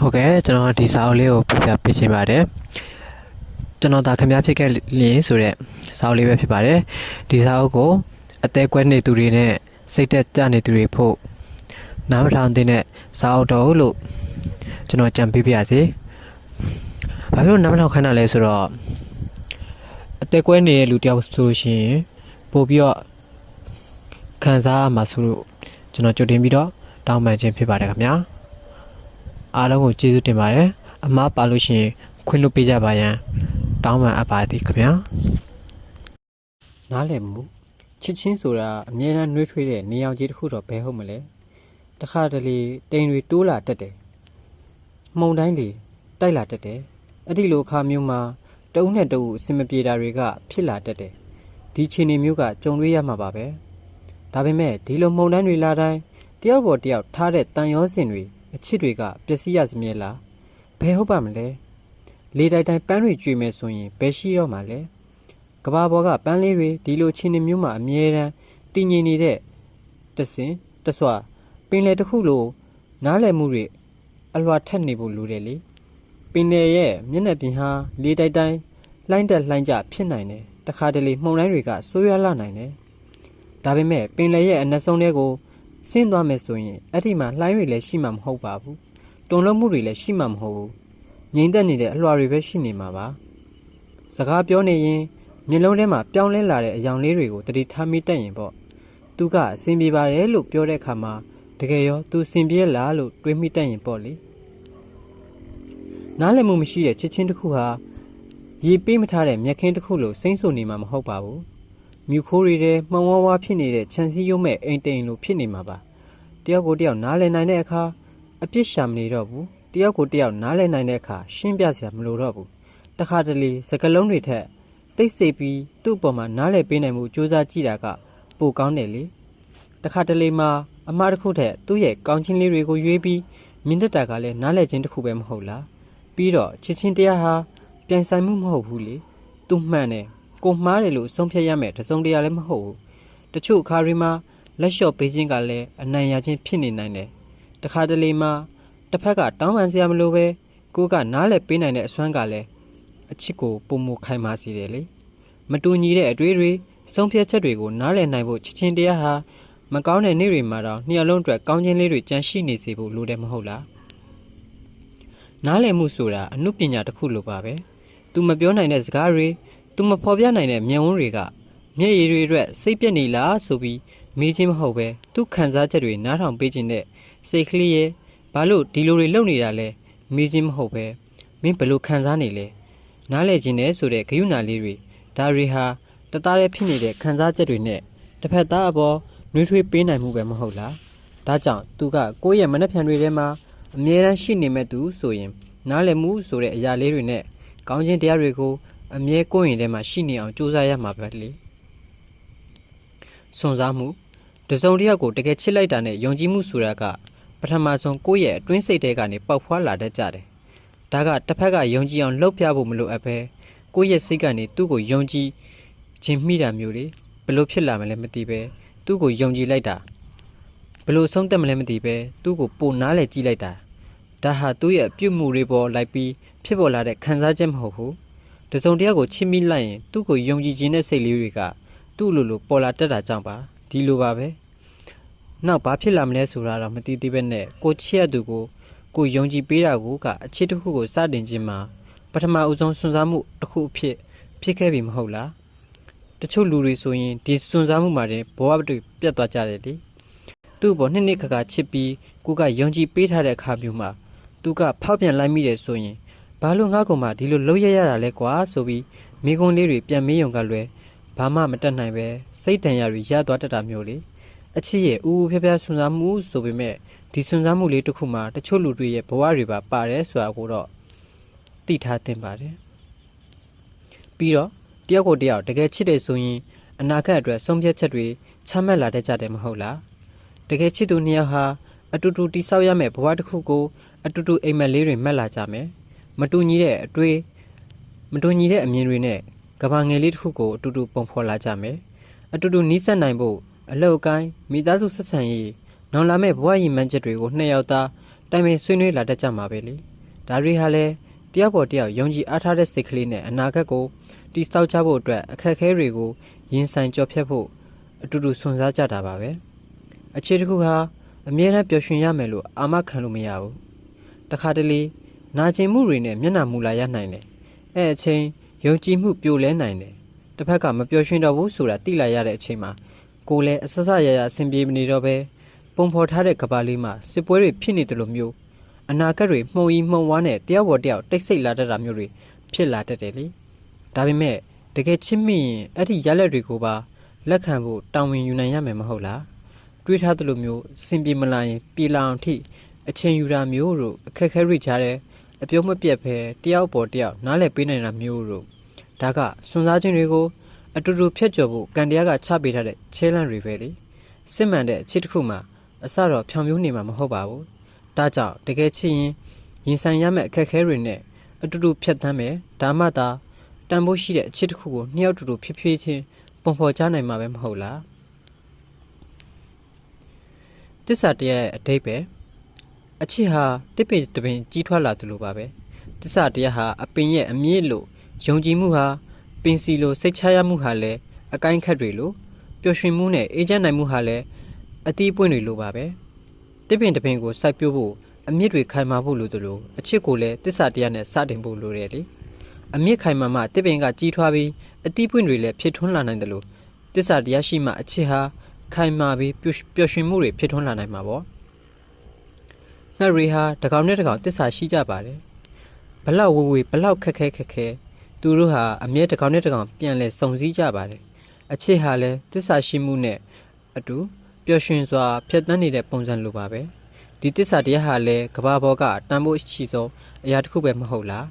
ဟုတ်ကဲ့ကျွန်တော်ဒီစာအုပ်လေးကိုပြပြပေးချင်ပါတယ်ကျွန်တော်ဒါခင်ဗျားဖြစ်ခဲ့လင်းဆိုတဲ့စာအုပ်လေးပဲဖြစ်ပါတယ်ဒီစာအုပ်ကိုအသေးကွဲနေသူတွေနဲ့စိတ်သက်ကြနေသူတွေဖို့နားမထောင်တဲ့စာအုပ်တော်လို့ကျွန်တော်ကြံပေးပြရစီဘာလို့နားမထောင်ခိုင်းတာလဲဆိုတော့အသေးကွဲနေတဲ့လူတယောက်ဆိုရှင်ပို့ပြီးတော့ခံစားရမှာဆိုလို့ကျွန်တော်ကြိုတင်ပြီးတော့တောင်းပန်ခြင်းဖြစ်ပါတယ်ခင်ဗျာအားလုံးကိုကျေးဇူးတင်ပါတယ်အမှားပါလို့ရှိရင်ခွင့်လွှတ်ပေးကြပါရန်တောင်းပန်အပ်ပါသည်ခင်ဗျာနားလည်မှုချစ်ချင်းဆိုတာအမြဲတမ်းနှွေးထွေးတဲ့နေအောင်ကြီးတစ်ခုတော့ဘယ်ဟုတ်မလဲတခါတလေတိမ်တွေတိုးလာတတ်တယ်မှုန်တိုင်းလေတိုက်လာတတ်တယ်အဲ့ဒီလိုအခါမျိုးမှာတအုပ်နဲ့တအုပ်အစင်မပြေတာတွေကဖြစ်လာတတ်တယ်ဒီခြေနေမျိုးကကြုံတွေ့ရမှာပါပဲဒါပေမဲ့ဒီလိုမှုန်တိုင်းတွေလာတိုင်းတယောက်ပေါ်တယောက်ထားတဲ့တန်ရောစင်တွေအချစ်တွေကပျက်စီးရစမြဲလားဘယ်ဟုတ်ပါမလဲလေတိုက်တိုင်းပန်းတွေကျွေမယ်ဆိုရင်ဘယ်ရှိတော့မှာလဲကဘာပေါ်ကပန်းလေးတွေဒီလိုချင်းနေမျိုးမှာအမြဲတမ်းတည်ငြိမ်နေတဲ့တဆင်တဆွပင်လေတစ်ခုလိုနားလည်မှုတွေအလွှာထက်နေဖို့လိုတယ်လေပင်လေရဲ့မျက်နှာပြင်ဟာလေတိုက်တိုင်းလှိုင်းတက်လှိုင်းကျဖြစ်နိုင်တယ်တခါတလေမှုန်တိုင်းတွေကဆိုးရွားလာနိုင်တယ်ဒါပေမဲ့ပင်လေရဲ့အနက်ဆုံးတွေကိုဆင်းသွားမယ်ဆိုရင်အဲ့ဒီမှာလှိုင်းတွေလည်းရှိမှာမဟုတ်ပါဘူးတုန်လှုပ်မှုတွေလည်းရှိမှာမဟုတ်ဘူးငြိမ်သက်နေတဲ့အလွှာတွေပဲရှိနေမှာပါစကားပြောနေရင်မျက်လုံးထဲမှာပြောင်းလဲလာတဲ့အယောင်လေးတွေကိုတတိထားမိတတ်ရင်ပေါ့သူကအဆင်ပြေပါတယ်လို့ပြောတဲ့အခါမှာတကယ်ရောသူအဆင်ပြေလားလို့တွေးမိတတ်ရင်ပေါ့လေနားလည်မှုမရှိတဲ့ချစ်ချင်းတစ်ခုဟာရေပေးမထားတဲ့မြက်ခင်းတစ်ခုလို့စိမ့်ဆိုနေမှာမဟုတ်ပါဘူးမြူခိုးတွေထဲမှောင်ဝါးဝါဖြစ်နေတဲ့ခြံစည်းရုံးမဲ့အိမ်တိမ်လိုဖြစ်နေမှာပါတယောက်ကိုတယောက်နားလည်နိုင်တဲ့အခါအပြစ်ရှာမနေတော့ဘူးတယောက်ကိုတယောက်နားလည်နိုင်တဲ့အခါရှင်းပြစရာမလိုတော့ဘူးတခါတလေစကလုံးတွေထက်တိတ်ဆိတ်ပြီးသူ့အပေါ်မှာနားလည်ပေးနိုင်မှုစူးစမ်းကြည့်တာကပိုကောင်းတယ်လေတခါတလေမှာအမှားတစ်ခုထက်သူ့ရဲ့ကောင်းချင်းလေးတွေကိုရွေးပြီးမြင့်တက်တာကလည်းနားလည်ခြင်းတစ်ခုပဲမဟုတ်လားပြီးတော့ချစ်ချင်းတရားဟာပြန်ဆိုင်မှုမဟုတ်ဘူးလေသူမှန်တယ်ကိုမှားတယ်လို့ဆုံးဖြတ်ရမယ်တစုံတရာလည်းမဟုတ်ဘူးတချို့အခါတွေမှာလက်လျှော့ပေးခြင်းကလည်းအနိုင်ရခြင်းဖြစ်နေနိုင်တယ်တခါတလေမှာတစ်ဖက်ကတောင်းပန်စရာမလိုပဲကိုကနားလည်ပေးနိုင်တဲ့အစွမ်းကလည်းအချစ်ကိုပုံမခိုင်မာစေတယ်လေမတူညီတဲ့အတွေ့တွေဆုံးဖြတ်ချက်တွေကိုနားလည်နိုင်ဖို့ချစ်ချင်းတရားဟာမကောင်းတဲ့နေ့တွေမှာတော့နှစ်အလုံးအတွက်ကောင်းခြင်းလေးတွေကြံရှိနေစေဖို့လိုတယ်မဟုတ်လားနားလည်မှုဆိုတာအမှုပညာတစ်ခုလိုပါပဲသူမပြောနိုင်တဲ့စကားတွေသူမဖော်ပြနိုင်တဲ့မျက်ဝန်းတွေကမျက်ရည်တွေအတွက်စိတ်ပြက်နေလားဆိုပြီးမေးခြင်းမဟုတ်ပဲသူခံစားချက်တွေနားထောင်ပေးခြင်းနဲ့စိတ်ကလေးရဲ့ဘာလို့ဒီလိုတွေလုပ်နေတာလဲမေးခြင်းမဟုတ်ပဲမင်းဘယ်လိုခံစားနေလဲနားလည်ခြင်းနဲ့ဆိုတဲ့ဂရုဏာလေးတွေဒါတွေဟာတသားတည်းဖြစ်နေတဲ့ခံစားချက်တွေနဲ့တစ်ဖက်သားအပေါ်နှွေးထွေးပေးနိုင်မှုပဲမဟုတ်လားဒါကြောင့်သူကကိုယ့်ရဲ့မနှက်ဖြန်တွေထဲမှာအမြဲတမ်းရှိနေမဲ့သူဆိုရင်နားလည်မှုဆိုတဲ့အရာလေးတွေနဲ့ကောင်းခြင်းတရားတွေကိုအမြဲကိုယ့်ရင်ထဲမှာရှိနေအောင်ကြိုးစားရမှာပဲလေစွန့်စားမှုတစုံတစ်ယောက်ကိုတကယ်ချစ်လိုက်တာနဲ့ယုံကြည်မှုဆိုတာကပထမဆုံးကိုယ့်ရဲ့အတွင်းစိတ်ထဲကနေပေါက်ဖွာလာတတ်ကြတယ်ဒါကတစ်ဖက်ကယုံကြည်အောင်လှုပ်ပြဖို့မလိုအပ်ပဲကိုယ့်ရဲ့စိတ်ကနေသူ့ကိုယုံကြည်ခြင်းမိတာမျိုးလေဘလို့ဖြစ်လာမလဲမသိပဲသူ့ကိုယုံကြည်လိုက်တာဘလို့ဆုံးသက်မလဲမသိပဲသူ့ကိုပိုနားလည်ကြည့်လိုက်တာဒါဟာသူ့ရဲ့ပြုမှုတွေပေါ်လိုက်ပြီးဖြစ်ပေါ်လာတဲ့ခံစားချက်မဟုတ်ဘူးတစုံတစ်ယောက်ကိုချစ်မိလိုက်ရင်သူ့ကိုယုံကြည်ခြင်းတဲ့စိတ်လေးတွေကသူ့လိုလိုပေါ်လာတတ်တာကြောင့်ပါဒီလိုပါပဲနောက်ဘာဖြစ်လာမလဲဆိုတာတော့မသိသေးပဲနဲ့ကိုချစ်ရသူကိုယုံကြည်ပေးတာကအချစ်တစ်ခုကိုစတင်ခြင်းမှာပထမဦးဆုံးစွန့်စားမှုတစ်ခုအဖြစ်ခဲ့ပြီမဟုတ်လားတချို့လူတွေဆိုရင်ဒီစွန့်စားမှုမှာတည်းဘဝတွေပြတ်သွားကြတယ်လေသူ့ဘောနှစ်ခါချစ်ပြီးကိုကယုံကြည်ပေးထားတဲ့အခါမျိုးမှာသူကဖောက်ပြန်လိုက်မိတယ်ဆိုရင်ဘာလို့ငါ့ကောင်မှဒီလိုလုပ်ရရတာလဲကွာဆိုပြီးမိကွန်းလေးတွေပြန်မေးရုံကလွယ်ဘာမှမတတ်နိုင်ပဲစိတ်တန်ရာတွေရသွားတတ်တာမျိုးလေအချစ်ရဲ့ဦးဦးဖျားဖျားစွန့်စားမှုဆိုပေမဲ့ဒီစွန့်စားမှုလေးတစ်ခုမှာတချို့လူတွေရဲ့ဘဝတွေပါပါတယ်ဆိုတာကိုတော့သိထားသင့်ပါတယ်ပြီးတော့တယောက်ကိုတယောက်တကယ်ချစ်တယ်ဆိုရင်အနာဂတ်အတွက်ဆုံးဖြတ်ချက်တွေချမှတ်လာတတ်ကြတယ်မဟုတ်လားတကယ်ချစ်သူနှစ်ယောက်ဟာအတူတူတိဆောက်ရမယ့်ဘဝတစ်ခုကိုအတူတူအိမ်မက်လေးတွေမှတ်လာကြမယ်မတူညီတဲ့အတွေ့မတူညီတဲ့အမြင်တွေနဲ့ကဘာငယ်လေးတစ်ခုကိုအတူတူပုံဖော်လာကြမယ်အတူတူနီးစပ်နိုင်ဖို့အလောက်ကိုင်းမိသားစုဆက်ဆံရေးနောင်လာမယ့်ဘဝရည်မှန်းချက်တွေကိုနှစ်ယောက်သားတိုင်ပင်ဆွေးနွေးလာတတ်ကြမှာပဲလေ ဒါတွေဟာလည်းတယောက်ပေါ်တယောက်ယုံကြည်အားထားတဲ့စိတ်ကလေးနဲ့အနာဂတ်ကိုတည်ဆောက်ကြဖို့အတွက်အခက်အခဲတွေကိုရင်ဆိုင်ကြော်ဖြတ်ဖို့အတူတူစွန့်စားကြတာပါပဲအခြေတစ်ခုဟာအမြဲတမ်းပျော်ရွှင်ရမယ်လို့အာမခံလို့မရဘူးတခါတလေနာကျင်မှုတွေနဲ့မျက်နှာမူလာရနိုင်တယ်အဲ့အချိန်ယုံကြည်မှုပြိုလဲနိုင်တယ်တစ်ဖက်ကမပျော်ရွှင်တော့ဘူးဆိုတာသိလာရတဲ့အချိန်မှာကိုယ်လည်းအဆဆရရအဆင်ပြေမနေတော့ပဲပုံဖော်ထားတဲ့ကဘာလေးမှာစစ်ပွဲတွေဖြစ်နေတယ်လို့မျိုးအနာဂတ်တွေမှုံရီမှုံဝါးနဲ့တယောက်ပေါ်တယောက်တိတ်ဆိတ်လာတတ်တာမျိုးတွေဖြစ်လာတတ်တယ်လေဒါပေမဲ့တကယ်ချစ်မိရင်အဲ့ဒီရလက်တွေကိုပါလက်ခံဖို့တာဝန်ယူနိုင်ရမယ်မဟုတ်လားတွေးထားသလိုမျိုးစင်ပြေမလာရင်ပြေလာအောင်ထိအချိန်ယူတာမျိုးတို့အခက်ခဲရိချတဲ့အပြုံးမပြတ်ပဲတယောက်ပေါ်တယောက်နားလည်ပေးနိုင်တာမျိုးတို့ဒါကစွန့်စားခြင်းတွေကိုအတူတူဖျက်ကျော်ဖို့ကန်တရားကချပေးထားတဲ့ချဲလန့်တွေပဲလေစစ်မှန်တဲ့အချစ်တစ်ခုမှာအစတော့ဖြောင်ပြူးနေမှာမဟုတ်ပါဘူးဒါကြောင့်တကယ်ချစ်ရင်ရင်ဆိုင်ရမယ့်အခက်ခဲတွေနဲ့အတူတူဖြတ်သန်းမယ်ဒါမှသာတန်ဖိုးရှိတဲ့အချစ်တစ်ခုကိုနှစ်ယောက်တူတူဖြစ်ဖြစ်ချင်းပုံဖော်ကြနိုင်မှာပဲမဟုတ်လားတစ္ဆာတရားရဲ့အဓိပ္ပာယ်အချစ်ဟာတစ်ပင်တစ်ပင်ကြီးထွားလာသလိုပါပဲတစ္ဆာတရားဟာအပင်ရဲ့အမြင့်လို့ယုံကြည်မှုဟာပင်စီလိုစိတ်ချရမှုဟာလည်းအကိုင်းခတ်တွေလိုပျော်ရွှင်မှုနဲ့အေးချမ်းနိုင်မှုဟာလည်းအသီးပွင့်တွေလိုပါပဲတစ်ပင်တစ်ပင်ကိုစိုက်ပျိုးဖို့အမြင့်တွေခိုင်မာဖို့လိုသလိုအချစ်ကိုလည်းတစ္ဆာတရားနဲ့စတင်ဖို့လိုတယ်လေအမြင့်ခိုင်မာမှတစ်ပင်ကကြီးထွားပြီးအသီးပွင့်တွေလည်းဖြစ်ထွန်းလာနိုင်တယ်လို့တစ္ဆာတရားရှိမှအချစ်ဟာခိုင်မာပြီးပျော်ရွှင်မှုတွေဖြစ်ထွန်းလာနိုင်မှာပေါ့ငှက်ရီဟာတကောင်နဲ့တကောင်တစ္ဆာရှိကြပါတယ်ဘလောက်ဝေဘလောက်ခက်ခဲသူတို့ဟာအမြဲတကောင်နဲ့တကောင်ပြန်လဲစုံစည်းကြပါတယ်အချစ်ဟာလည်းတစ္ဆာရှိမှုနဲ့အတူပျော်ရွှင်စွာဖြတ်သန်းနေတဲ့ပုံစံလိုပါပဲဒီတစ္ဆာတရားဟာလည်းကဘာဘောကတန်ဖို့ရှိဆုံးအရာတစ်ခုပဲမဟုတ်လား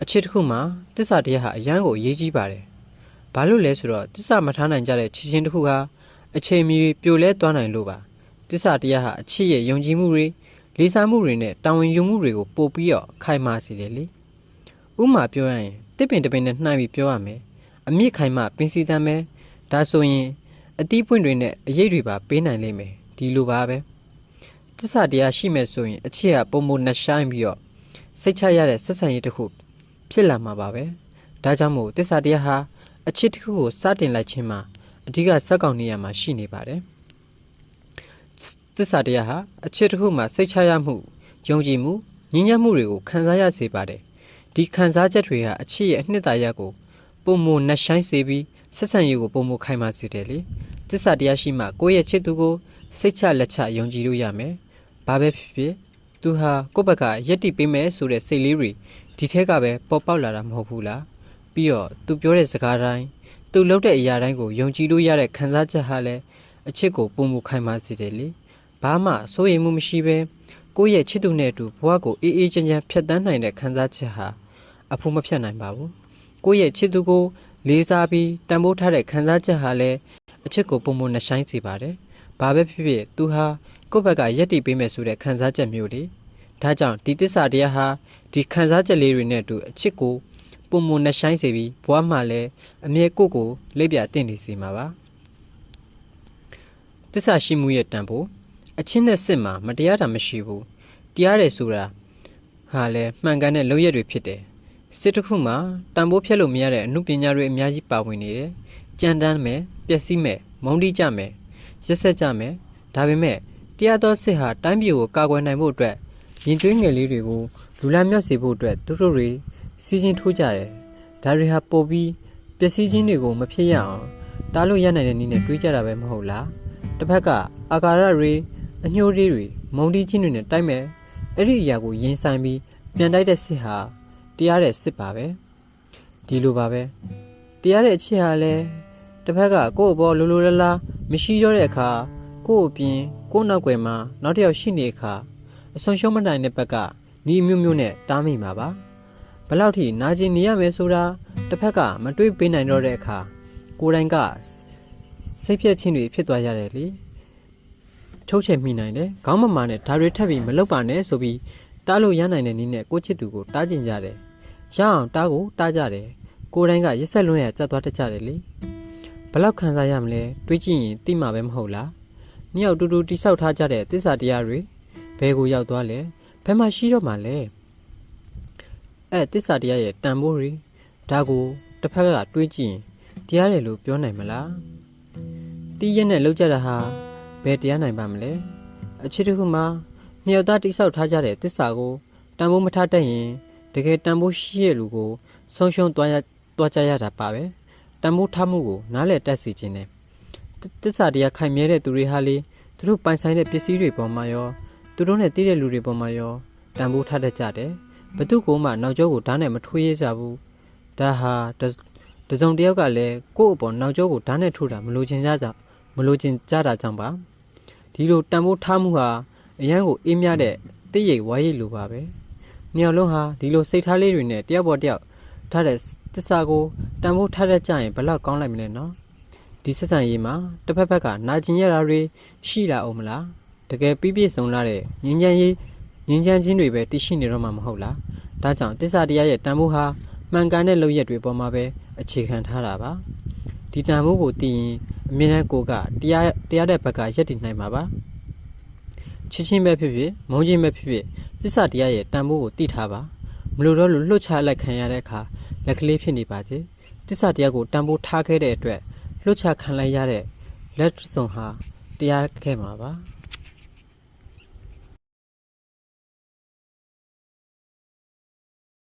အချစ်တစ်ခုမှာတစ္ဆာတရားဟာအရန်ကိုအရေးကြီးပါတယ်ဘာလို့လဲဆိုတော့တစ္ဆာမထားနိုင်ကြတဲ့ချစ်ချင်းတစ်ခုဟာအချိန်မီပြိုလဲသွားနိုင်လို့ပါတစ္ဆာတရားဟာအချစ်ရဲ့ယုံကြည်မှုတွေလေးစားမှုတွေနဲ့တာဝန်ယူမှုတွေကိုပို့ပြီးတော့ခိုင်မာစေတယ်လေဥမာပြောရရင်တစ်ပင်တစ်ပင်နဲ့နှိုင်းပြီးပြောရမယ်အမြင့်ခိုင်မာပင်စီတမ်းမယ်ဒါဆိုရင်အသီးပွင့်တွေနဲ့အရေးတွေပါပေးနိုင်လိမ့်မယ်ဒီလိုပါပဲတစ္ဆာတရားရှိမယ်ဆိုရင်အချစ်ဟာပုံမနှဆိုင်ပြီးတော့စိတ်ချရတဲ့ဆက်ဆံရေးတစ်ခုဖြစ်လာမှာပါပဲဒါကြောင့်မို့တစ္ဆာတရားဟာအချစ်တစ်ခုကိုစတင်လိုက်ခြင်းမှာအဓိကစက်ကောင်နေရမှာရှိနေပါတယ်တစ္ဆာတရားဟာအချစ်တစ်ခုမှာစိတ်ချရမှုယုံကြည်မှုငြင်းညမ်းမှုတွေကိုခံစားရစေပါတယ်ဒီခံစားချက်တွေဟာအချစ်ရဲ့အနှစ်သာရကိုပုံမနှဆိုင်စေပြီးဆက်ဆံရေးကိုပုံမခိုင်မာစေတယ်လေတစ္ဆာတရားရှိမှကိုယ့်ရဲ့ချစ်သူကိုစိတ်ချလက်ချယုံကြည်လို့ရမယ်ဘာပဲဖြစ်ဖြစ်သူဟာကိုယ့်ဘက်ကယက်တိပေးမယ်ဆိုတဲ့စိတ်လေးတွေဒီထက်ကပဲပေါ်ပေါက်လာတာမဟုတ်ဘူးလားပြီးတော့သူပြောတဲ့စကားတိုင်းသူလုပ်တဲ့အရာတိုင်းကိုယုံကြည်လို့ရတဲ့ခံစားချက်ဟာလည်းအချစ်ကိုပုံမခိုင်မာစေတယ်လေဘာမှစိုးရိမ်မှုမရှိဘဲကိုယ့်ရဲ့ချစ်သူနဲ့အတူဘဝကိုအေးအေးချမ်းချမ်းဖြတ်သန်းနိုင်တဲ့ခံစားချက်ဟာအဖို့မဖြတ်နိုင်ပါဘူးကိုယ့်ရဲ့ချစ်သူကိုလေးစားပြီးတန်ဖိုးထားတဲ့ခံစားချက်ဟာလည်းအချစ်ကိုပုံမနှဆိုင်စေပါတယ်ဘာပဲဖြစ်ဖြစ်သူဟာကိုယ့်ဘက်ကယက်တိပေးမယ်ဆိုတဲ့ခံစားချက်မျိုးတွေဒါကြောင့်ဒီတစ္ဆာတရားဟာဒီခံစားချက်လေးတွေနဲ့အတူအချစ်ကိုပုံမနှဆိုင်စေပြီးဘဝမှာလည်းအမြဲကိုလက်ပြတင့်နေစေမှာပါတစ္ဆာရှိမှုရဲ့တန်ဖိုးအချင်းနဲ့စစ်မှာမတရားတာမရှိဘူးတရားတယ်ဆိုတာဟာလည်းမှန်ကန်တဲ့လုပ်ရက်တွေဖြစ်တယ်စစ်တစ်ခုမှာတန်ဖိုးဖြတ်လို့မရတဲ့အမှုပညာတွေအများကြီးပါဝင်နေတယ်ကြမ်းတမ်းမယ်ပျက်စီးမယ်မုန်းတိကြမယ်ရက်ဆက်ကြမယ်ဒါပေမဲ့တရားတော်စစ်ဟာတိုင်းပြည်ကိုကာကွယ်နိုင်ဖို့အတွက်ရင်သွေးငယ်လေးတွေကိုလူလာမြောက်စေဖို့အတွက်သူတို့တွေစီစဉ်ထိုးကြတယ်ဒါတွေဟာပို့ပြီးပျက်စီးခြင်းတွေကိုမဖြစ်ရအောင်တားလို့ရနိုင်တဲ့နည်းနဲ့တွေးကြတာပဲမဟုတ်လားတစ်ဖက်ကအာကာရတွေအညှိုးတွေမုံတီးချင်းတွေနဲ့တိုက်မဲ့အဲ့ဒီအရာကိုရင်ဆိုင်ပြီးပြန်တိုက်တဲ့စစ်ဟာတရားတဲ့စစ်ပါပဲဒီလိုပါပဲတရားတဲ့အချစ်ဟာလည်းတစ်ဖက်ကကိုယ့်အပေါ်လိုလိုလားလားမရှိတော့တဲ့အခါကိုယ့်အပြင်ကိုယ့်နောက်ွယ်မှာနောက်တစ်ယောက်ရှိနေတဲ့အခါအဆုံးရှုံးမနိုင်တဲ့ဘက်ကညီမျိုးမျိုးနဲ့တားမိမှာပါဘလောက်ထိနာကျင်နေရမယ်ဆိုတာတစ်ဖက်ကမတွေးပေးနိုင်တော့တဲ့အခါကိုယ်တိုင်ကစိတ်ဖြတ်ခြင်းတွေဖြစ်သွားရတယ်လေထုတ်ချက်မိနိုင်တယ်ခေါင်းမမာနဲ့ဒါတွေထပ်ပြီးမလုပ်ပါနဲ့ဆိုပြီးတားလို့ရနိုင်တဲ့နည်းနဲ့ကိုချစ်သူကိုတားကျင်ကြတယ်ရအောင်တားကိုတားကြတယ်ကိုယ်တိုင်ကရက်ဆက်လွန်းရကြသွားတတ်ကြတယ်လေဘလောက်ခံစားရမလဲတွေးကြည့်ရင်သိမှာပဲမဟုတ်လားနှစ်ယောက်တူတူတိဆောက်ထားကြတဲ့သစ္စာတရားတွေဘယ်ကိုရောက်သွားလဲဘယ်မှာရှိတော့မှလဲ တစ္ဆာတရားရဲ့တန်ဖိုးတွေဒါကိုတစ်ဖက်ကတွေးကြည့်ရင်တရားတယ်လို့ပြောနိုင်မလားတီးရက်နဲ့လောက်ကြတာဟာဘယ်တရားနိုင်ပါမလဲအချစ်တစ်ခုမှာနှစ်ယောက်သားတိဆောက်ထားကြတဲ့တစ္ဆာကိုတန်ဖိုးမထားတတ်ရင်တကယ်တန်ဖိုးရှိရဲ့လူကိုဆုံးရှုံးသွားကြရတာပါပဲတန်ဖိုးထားမှုကိုနားလည်တတ်စေခြင်းနဲ့တစ္ဆာတရားခိုင်မြဲတဲ့သူတွေဟာလေသူတို့ပိုင်ဆိုင်တဲ့ပစ္စည်းတွေပေါ်မှာရောသူတို့နဲ့တည်တဲ့လူတွေပေါ်မှာရောတန်ဖိုးထားတတ်ကြတယ်ဘသူကမှနောက်ကျောကိုဓာတ်နဲ့မထွေးရကြဘူးဒါဟာတစုံတစ်ယောက်ကလည်းကိုယ့်အပေါ်နောက်ကျောကိုဓာတ်နဲ့ထိုးတာမလိုချင်ကြတာကြောင့်ပါဒီလိုတန်ဖိုးထားမှုဟာအရန်ကိုအေးမြတဲ့တိရိတ်ဝါရိတ်လိုပါပဲနှစ်ယောက်လုံးဟာဒီလိုစိတ်ထားလေးတွေနဲ့တယောက်ပေါ်တယောက်ထားတဲ့တစ္ဆာကိုတန်ဖိုးထားတတ်ကြရင်ဘလောက်ကောင်းလိုက်မလဲနော်ဒီဆက်ဆံရေးမှာတစ်ဖက်ကနာကျင်ရတာတွေရှိလာအောင်မလားတကယ်ပြည့်စုံလာတဲ့ငြင်းချမ်းခြင်းတွေပဲတည်ရှိနေတော့မှမဟုတ်လားဒါကြောင့်တစ္ဆာတရားရဲ့တန်ဖိုးဟာမှန်ကန်တဲ့လုပ်ရက်တွေပေါ်မှာပဲအခြေခံထားတာပါဒီတန်ဖိုးကိုသိရင်အမြဲတမ်းကိုကတရားတဲ့ဘက်ကရက်တည်နိုင်မှာပါချစ်ချင်းပဲဖြစ်ဖြစ်မုန်းချင်းပဲဖြစ်ဖြစ်တစ္ဆာတရားရဲ့တန်ဖိုးကိုသိထားပါမလို့တော့လွတ်ချလိုက်ခံရတဲ့အခါလက်ကလေးဖြစ်နေပါစေတစ္ဆာတရားကိုတန်ဖိုးထားခဲ့တဲ့အတွက်လွတ်ချခံလိုက်ရတဲ့လက်စုံဟာတရားခဲ့မှာပါ